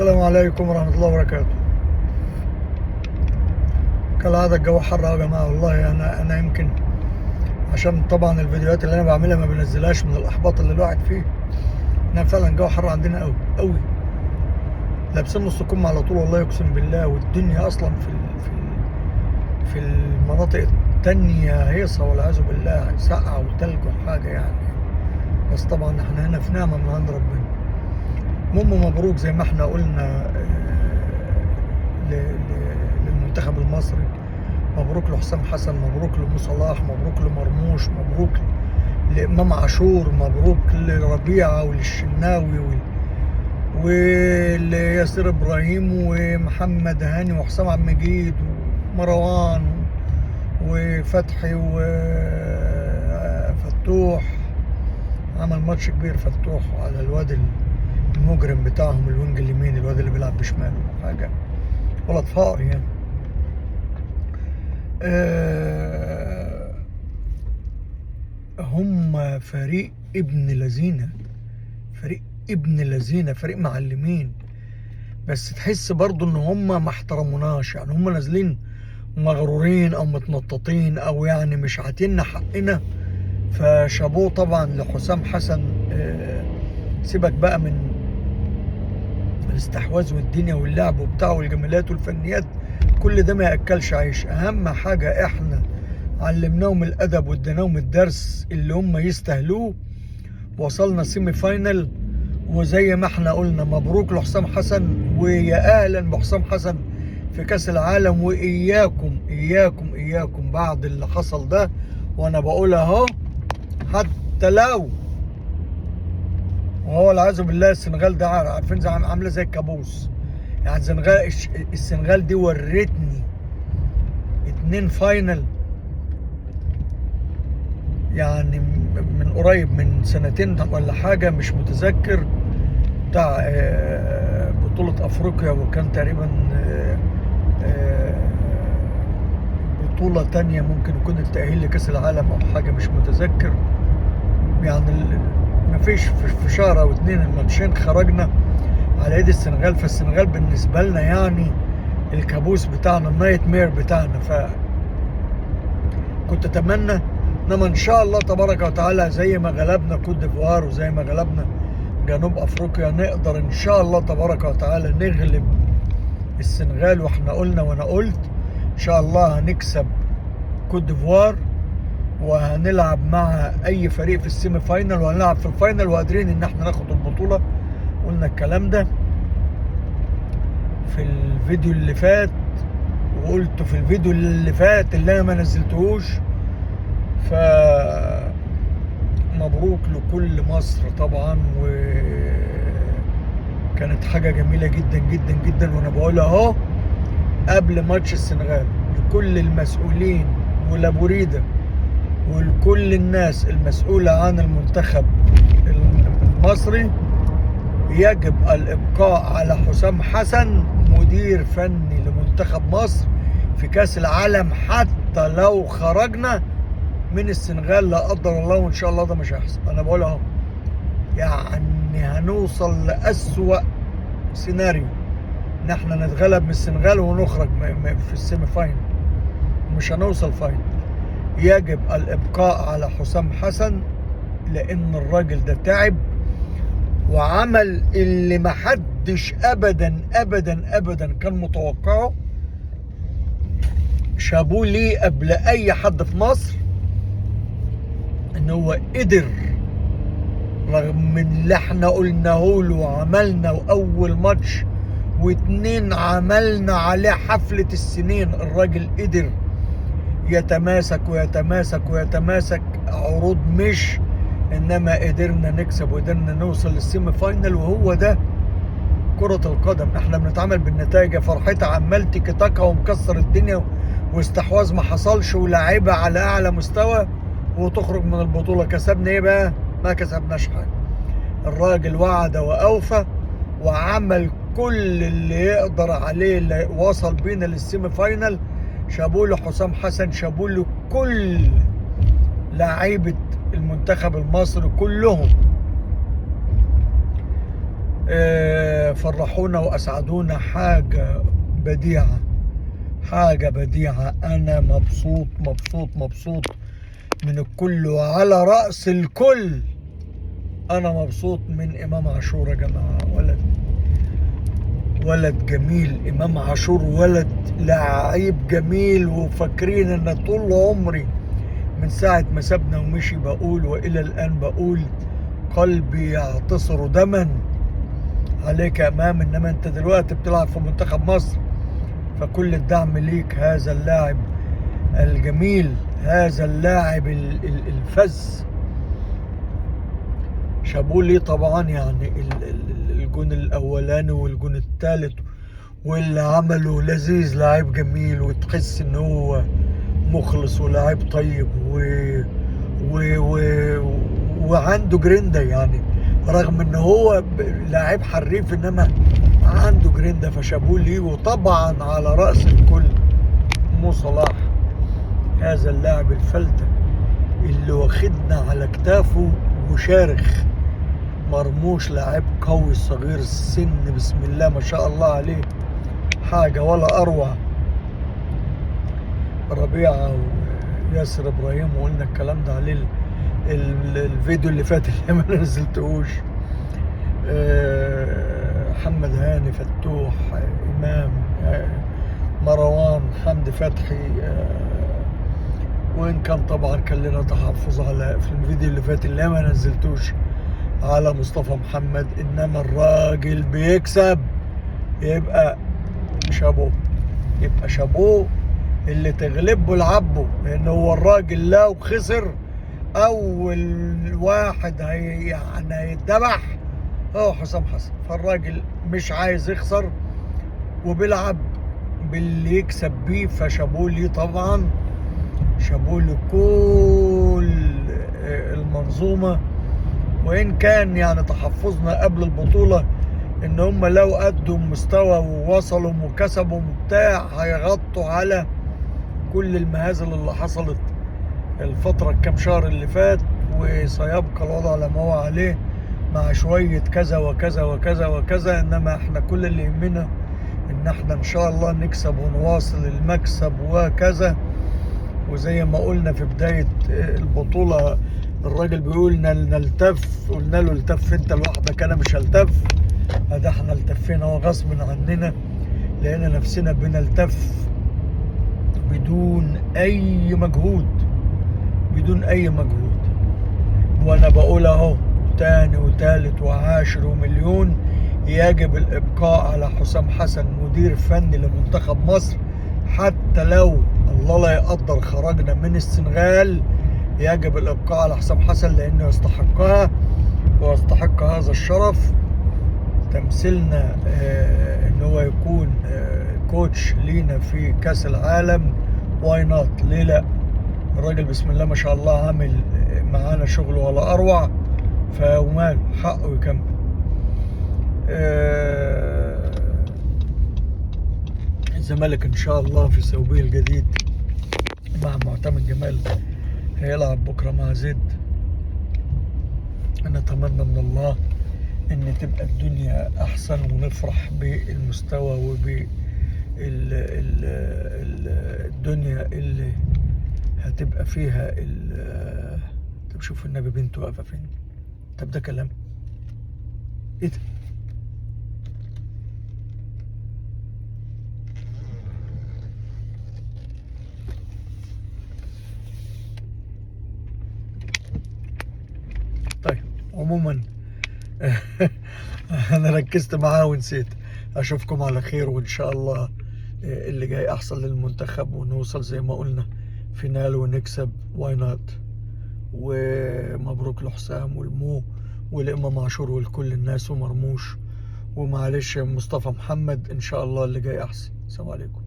السلام عليكم ورحمة الله وبركاته. كالعادة الجو حر يا جماعة، والله أنا يمكن عشان طبعا الفيديوهات اللي أنا بعملها ما بنزلهاش من الإحباط اللي الواحد فيه. إنها فعلا الجو حر عندنا أوي أوي، لابسين نص كم على طول والله يقسم بالله. والدنيا أصلا في المناطق التانية هيصة والعياذ بالله، سقعة وتلج وحاجة يعني. بس طبعا احنا هنا في نعمة من عند ربنا. المهم مبروك زي ما احنا قلنا للمنتخب المصري، مبروك لحسام حسن، مبروك لأبو صلاح، مبروك لمرموش، مبروك لإمام عاشور، مبروك لربيعة وللشناوي ولياسر إبراهيم ومحمد هاني وحسام عبد المجيد ومروان وفتحي وفتوح. عمل ماتش كبير فتوح على الواد المجرم بتاعهم الوينج اليمين، الواد اللي بيلعب بشماله حاجة ولد فقر يعني. هم فريق ابن لذينه، فريق معلمين، بس تحس برضو ان هم ما احترموناش. يعني هم نازلين مغرورين او متنططين او يعني مش عاطيننا حقنا. فشابوه طبعا لحسام حسن. سيبك بقى من الاستحواذ والدنيا واللعب وبتاع والجمالات والفنيات، كل ده ما ياكلش عيش. اهم حاجه احنا علمناهم الادب واديناهم الدرس اللي هم يستاهلوه. وصلنا سيمي فاينل، وزي ما احنا قلنا مبروك لحسام حسن، ويا اهلا بحسام حسن في كاس العالم. واياكم بعد اللي حصل ده، وانا بقول اهو حتى لو وهو والعياذ بالله السنغال ده عارفين عامله زي الكابوس. يعني السنغال دي ورتني 2 فاينل يعني من قريب، من سنتين ولا حاجه مش متذكر، بتاع بطولة افريقيا، وكان تقريبا بطولة تانية ممكن يكون التأهيل لكأس العالم او حاجة مش متذكر. يعني مفيش في شهر او 2 الماتشين خرجنا على ايد السنغال. فالسنغال بالنسبة لنا يعني الكابوس بتاعنا، النايت مير بتاعنا. كنت اتمنى انما ان شاء الله تبارك وتعالى زي ما غلبنا كوت ديفوار وزي ما غلبنا جنوب افريقيا، نقدر ان شاء الله تبارك وتعالى نغلب السنغال. واحنا قلنا وانا قلت ان شاء الله هنكسب كوت ديفوار، وهنلعب مع اي فريق في السيمي فاينل، وهنلعب في الفاينل، وقادرين ان احنا ناخد البطولة. قلنا الكلام ده في الفيديو اللي فات، وقلته في الفيديو اللي فات اللي انا ما نزلتهوش. مبروك لكل مصر طبعا، وكانت حاجة جميلة جدا جدا جدا. وانا بقول اهو قبل ماتش السنغال لكل المسؤولين ولابوريدا ولكل الناس المسؤولة عن المنتخب المصري، يجب الابقاء على حسام حسن مدير فني لمنتخب مصر في كاس العالم، حتى لو خرجنا من السنغال لا قدر الله. وان شاء الله ده مش هيحصل. انا بقول اهو يعني هنوصل لأسوأ سيناريو ان احنا نتغلب من السنغال ونخرج في السيمي فاينل، مش هنوصل فاينل. يجب الابقاء على حسام حسن لان الراجل ده تعب وعمل اللي محدش ابدا كان متوقعه. شابوه ليه قبل اي حد في مصر ان هو قدر رغم من اللي احنا قلناه له وعملنا، واول ماتش و2 عملنا عليه حفلة السنين. الراجل قدر يتماسك عروض مش انما قدرنا نكسب وقدرنا نوصل للسيمي فاينل. وهو ده كرة القدم، احنا بنتعامل بالنتائج. فرحتها عمال تيكي تاكا ومكسر الدنيا واستحواذ ما حصلش ولاعيبه على اعلى مستوى، وتخرج من البطولة. كسبنا ايه بقى؟ ما كسبناش حاجة. الراجل وعد وأوفى وعمل كل اللي يقدر عليه، اللي وصل بينا للسيمي فاينل. شابوه لحسام حسن، شابوه لكل لاعيبة المنتخب المصري كلهم. فرحونا وأسعدونا. حاجة بديعة، حاجة بديعة. أنا مبسوط مبسوط مبسوط من الكل، وعلى رأس الكل أنا مبسوط من إمام عاشور يا جماعة. ولد جميل إمام عاشور، ولد لعيب جميل. وفاكرين أن طول عمري من ساعة ما سابنا ومشي بقول، وإلى الآن بقول، قلبي يعتصر دما عليك يا إمام. إنما أنت دلوقتي بتلعب في منتخب مصر، فكل الدعم ليك. هذا اللاعب الجميل، هذا اللاعب الفز. شابوه ليه طبعا، يعني الجون الاولاني والجون الثالث واللي عمله لذيذ. لاعب جميل، وتحس ان هو مخلص ولاعب طيب وعنده جريندا، يعني رغم ان هو لاعب حريف انما عنده جريندا. فشابوه ليه. وطبعا على رأس الكل مو صلاح، هذا اللاعب الفلتة اللي واخدنا على كتافه وشارخ. مرموش لاعب قوي صغير السن، بسم الله ما شاء الله عليه، حاجة ولا أروع. ربيعة وياسر إبراهيم، وقلنا الكلام ده عليه الفيديو اللي فات اللي ما نزلتهوش. محمد هاني، فتوح، إمام، مروان، حمدي فتحي. وإن كان طبعا كان لنا تحفظ على في الفيديو اللي فات اللي ما نزلتوش على مصطفى محمد. إنما الراجل بيكسب يبقى شابوه، يبقى شابوه اللي تغلبه لعبه. لأن هو الراجل لو خسر أول واحد يعني هيتذبح هو حسام حسن. فالراجل مش عايز يخسر وبيلعب باللي يكسب بيه. فشابوه ليه طبعا، شابوه لكل المنظومة. وإن كان يعني تحفظنا قبل البطولة إن هم لو أدوا مستوى ووصلوا وكسبوا بتاع هيغطوا على كل المهازل اللي حصلت الفترة الكام شهر اللي فات، وسيبقى الوضع على ما هو عليه مع شوية كذا وكذا وكذا وكذا. إنما إحنا كل اللي يهمنا إن إحنا إن شاء الله نكسب ونواصل المكسب وكذا. وزي ما قلنا في بداية البطولة، الراجل بيقول نلتف، قلنا له التف انت لوحدك، انا مش هلتف. ده احنا التفينا وغصب عننا، لقينا نفسنا بنلتف بدون اي مجهود، بدون اي مجهود. وانا بقول اهو تاني وتالت وعاشر ومليون، يجب الابقاء على حسام حسن مدير فني لمنتخب مصر. حتى لو الله لا يقدر خرجنا من السنغال، يجب الابقاء على حسام حسن لانه يستحقها ويستحق هذا الشرف. تمثيلنا ان هو يكون كوتش لينا في كاس العالم، واي نوت، ليه لا؟ الراجل بسم الله ما شاء الله عامل معانا شغل ولا اروع، فومال حقه يكمل. الزمالك ان شاء الله في سوبيه الجديد مع معتمد جمال، هيلعب بكره مع زد. نتمنى من الله ان تبقى الدنيا احسن ونفرح بالمستوى الدنيا اللي هتبقى فيها. طب شوف النبي بنته واقفه فين. طب ده كلام ايه ده؟ طيب عموما انا ركزت معاه ونسيت. اشوفكم على خير، وان شاء الله اللي جاي احسن للمنتخب، ونوصل زي ما قلنا فينال ونكسب، واي نوت. ومبروك لحسام والمو والامام عاشور ولكل الناس ومرموش. ومعلش مصطفى محمد، ان شاء الله اللي جاي احسن. السلام عليكم.